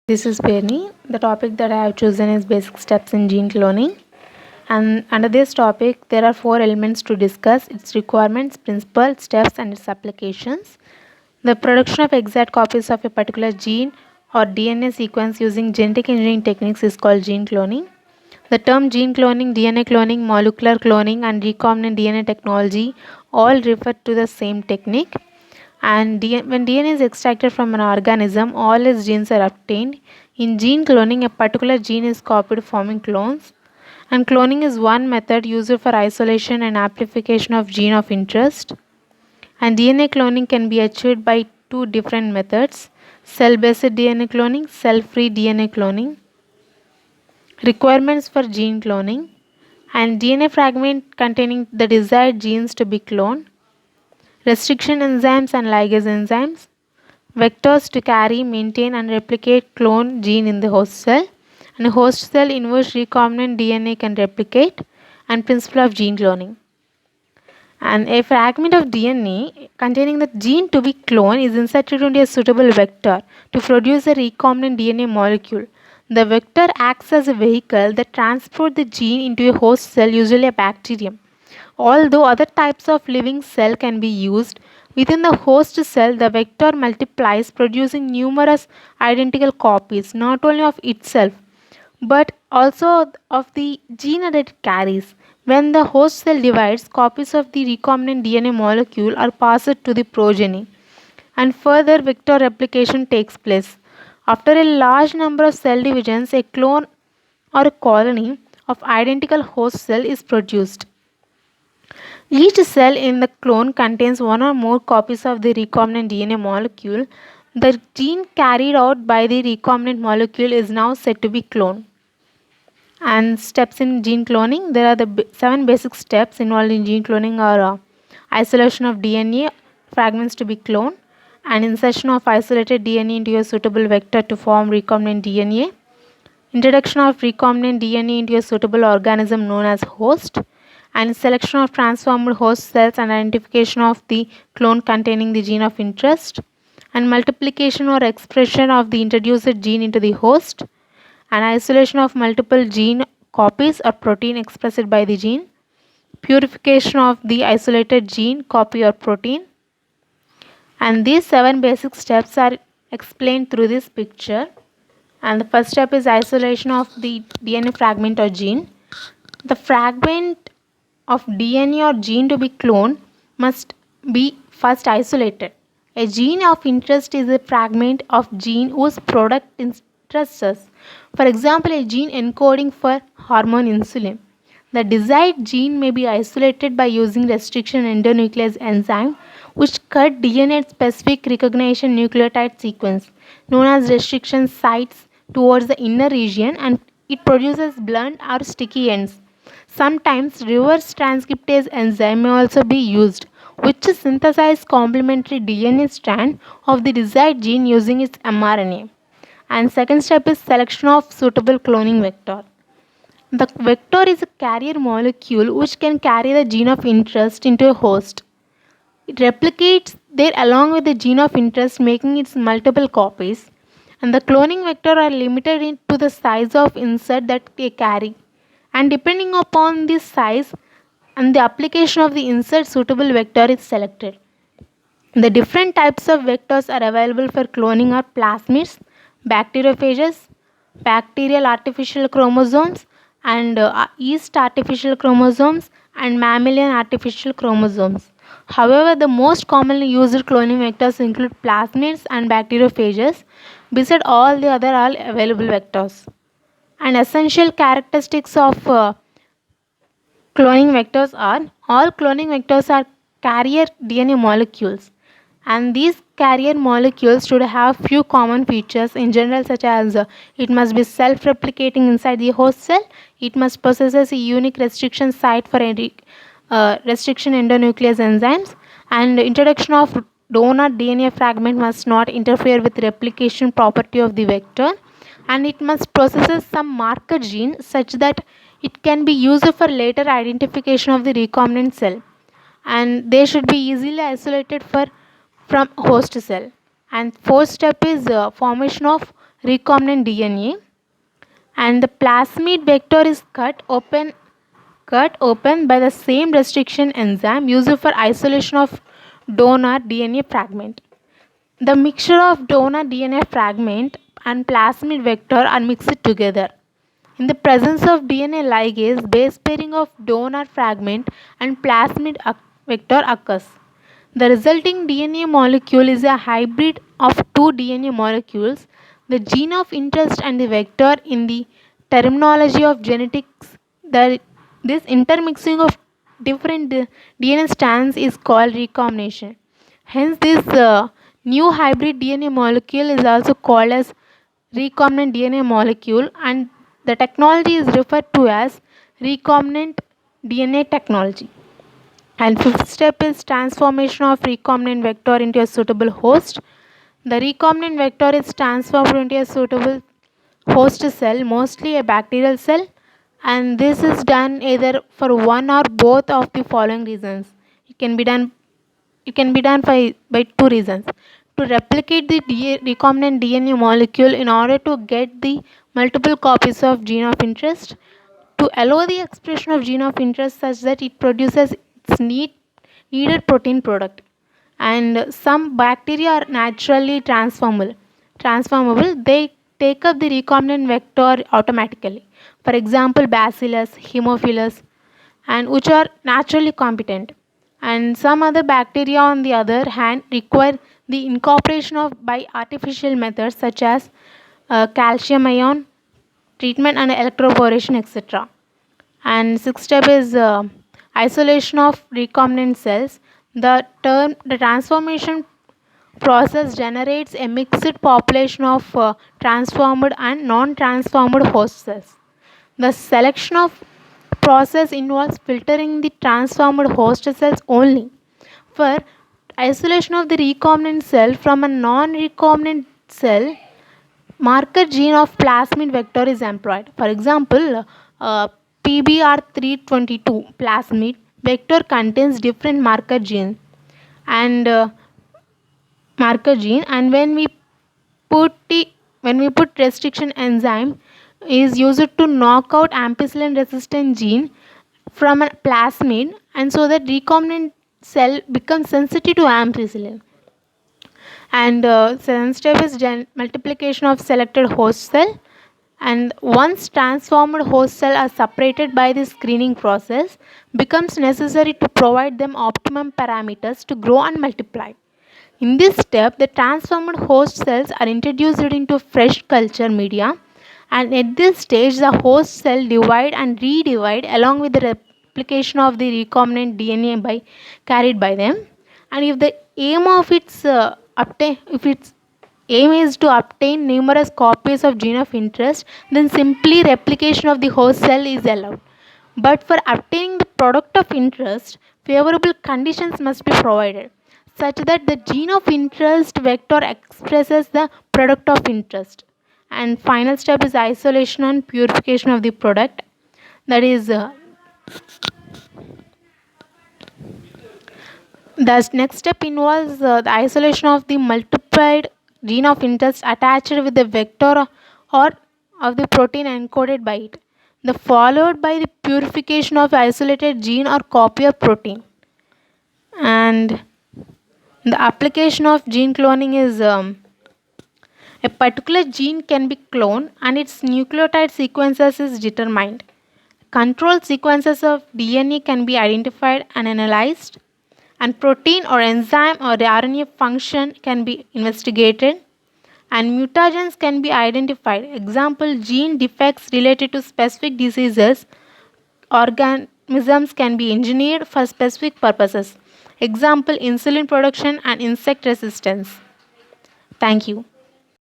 This is Bernie. The topic that I have chosen is basic steps in gene cloning. And under this topic, there are four elements to discuss: its requirements, principles, steps, and its applications. The production of exact copies of a particular gene or DNA sequence using genetic engineering techniques is called gene cloning. The term gene cloning, DNA cloning, molecular cloning, and recombinant DNA technology all refer to the same technique. And when DNA is extracted from an organism, all its genes are obtained. In gene cloning, a particular gene is copied, forming clones. And cloning is one method used for isolation and amplification of gene of interest. And DNA cloning can be achieved by two different methods: cell based DNA cloning, cell free DNA cloning. Requirements for gene cloning: and DNA fragment containing the desired genes to be cloned, restriction enzymes and ligase enzymes, vectors to carry, maintain, and replicate clone gene in the host cell, and a host cell in which recombinant DNA can replicate, and principle of gene cloning. And a fragment of DNA containing the gene to be cloned is inserted into a suitable vector to produce a recombinant DNA molecule. The vector acts as a vehicle that transports the gene into a host cell, usually a bacterium. Although other types of living cell can be used, within the host cell the vector multiplies, producing numerous identical copies not only of itself but also of the gene that it carries. When the host cell divides, copies of the recombinant DNA molecule are passed to the progeny, and further vector replication takes place. After a large number of cell divisions, a clone or a colony of identical host cell is produced. Each cell in the clone contains one or more copies of the recombinant DNA molecule. The gene carried out by the recombinant molecule is now said to be cloned. And steps in gene cloning: there are the seven basic steps involved in gene cloning are isolation of DNA fragments to be cloned, and insertion of isolated DNA into a suitable vector to form recombinant DNA, introduction of recombinant DNA into a suitable organism known as host, and selection of transformed host cells and identification of the clone containing the gene of interest, and multiplication or expression of the introduced gene into the host, and isolation of multiple gene copies or protein expressed by the gene, purification of the isolated gene copy or protein. And these seven basic steps are explained through this picture. And the first step is isolation of the DNA fragment or gene. The fragment of DNA or gene to be cloned must be first isolated. A gene of interest is a fragment of gene whose product interests us. For example, a gene encoding for hormone insulin. The desired gene may be isolated by using restriction endonuclease enzyme, which cut DNA specific recognition nucleotide sequence known as restriction sites towards the inner region, and it produces blunt or sticky ends. Sometimes reverse transcriptase enzyme may also be used, which synthesizes complementary DNA strand of the desired gene using its mRNA. And second step is selection of suitable cloning vector. The vector is a carrier molecule which can carry the gene of interest into a host. It replicates there along with the gene of interest, making its multiple copies. And the cloning vector are limited to the size of insert that they carry. And depending upon this size and the application of the insert, suitable vector is selected. The different types of vectors are available for cloning are plasmids, bacteriophages, bacterial artificial chromosomes, and yeast artificial chromosomes, and mammalian artificial chromosomes. However, the most commonly used cloning vectors include plasmids and bacteriophages, beside all the other all available vectors. And essential characteristics of cloning vectors are: all cloning vectors are carrier DNA molecules, and these carrier molecules should have few common features in general, such as it must be self-replicating inside the host cell, it must possess a unique restriction site for any restriction endonuclease enzymes, and introduction of donor DNA fragment must not interfere with replication property of the vector, and it must possess some marker gene such that it can be used for later identification of the recombinant cell, and they should be easily isolated from host cell. And fourth step is formation of recombinant DNA, and the plasmid vector is cut open by the same restriction enzyme used for isolation of donor DNA fragment. The mixture of donor DNA fragment and plasmid vector are mixed together. In the presence of DNA ligase, base pairing of donor fragment and plasmid vector occurs. The resulting DNA molecule is a hybrid of two DNA molecules, the gene of interest and the vector. In the terminology of genetics, this intermixing of different DNA strands is called recombination. Hence, this new hybrid DNA molecule is also called as recombinant DNA molecule, and the technology is referred to as recombinant DNA technology. And fifth step is transformation of recombinant vector into a suitable host. The recombinant vector is transformed into a suitable host cell, mostly a bacterial cell, and this is done either for one or both of the following reasons. It can be done by two reasons: to replicate the recombinant DNA molecule in order to get the multiple copies of gene of interest, to allow the expression of gene of interest such that it produces its needed protein product. And some bacteria are naturally transformable. They take up the recombinant vector automatically. For example, bacillus, haemophilus, and which are naturally competent. And some other bacteria, on the other hand, require the incorporation of by artificial methods such as calcium ion treatment and electroporation, etc. And sixth step is isolation of recombinant cells. The transformation process generates a mixed population of transformed and non-transformed host cells. The selection of process involves filtering the transformed host cells only. For isolation of the recombinant cell from a non-recombinant cell, marker gene of plasmid vector is employed. For example, PBR322 plasmid vector contains different and when we put restriction enzyme is used to knock out ampicillin resistant gene from a plasmid, and so that recombinant cell becomes sensitive to ampicillin. And seventh step is multiplication of selected host cell. And once transformed host cell are separated by the screening process, becomes necessary to provide them optimum parameters to grow and multiply. In this step, the transformed host cells are introduced into fresh culture media, and at this stage the host cell divide and redivide along with the replication of the recombinant DNA carried by them. And if the aim of its if its aim is to obtain numerous copies of gene of interest, then simply replication of the host cell is allowed. But for obtaining the product of interest, favorable conditions must be provided, such that the gene of interest vector expresses the product of interest. And final step is isolation and purification of the product. That is, the next step involves the isolation of the multiplied gene of interest attached with the vector or of the protein encoded by it. The followed by the purification of isolated gene or copy of protein. And the application of gene cloning is a particular gene can be cloned and its nucleotide sequences is determined. Control sequences of DNA can be identified and analyzed, and protein or enzyme or RNA function can be investigated, and mutagens can be identified. Example, gene defects related to specific diseases, organisms can be engineered for specific purposes. Example, insulin production and insect resistance. Thank you.